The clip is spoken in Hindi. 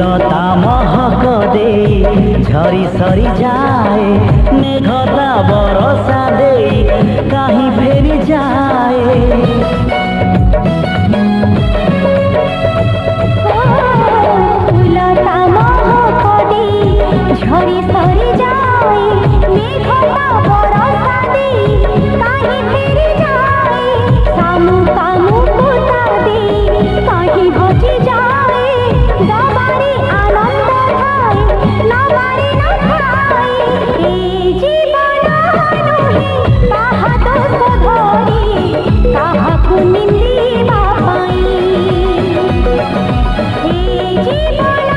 लता महक दे झरी सरी जाए मेघता बरसा दे कहीं फेरी जाए। लता महक दे झरी सरी जाए मेघता बरसा दे कहीं फेरी जाए। सामु कामु पुता दे कहीं हजी जाए। दबारी आनंद थाए नबारी न थाए ए जीवन नुहे ताहा दोष धरी काहाकु निंदिबा पाई। ए जीवन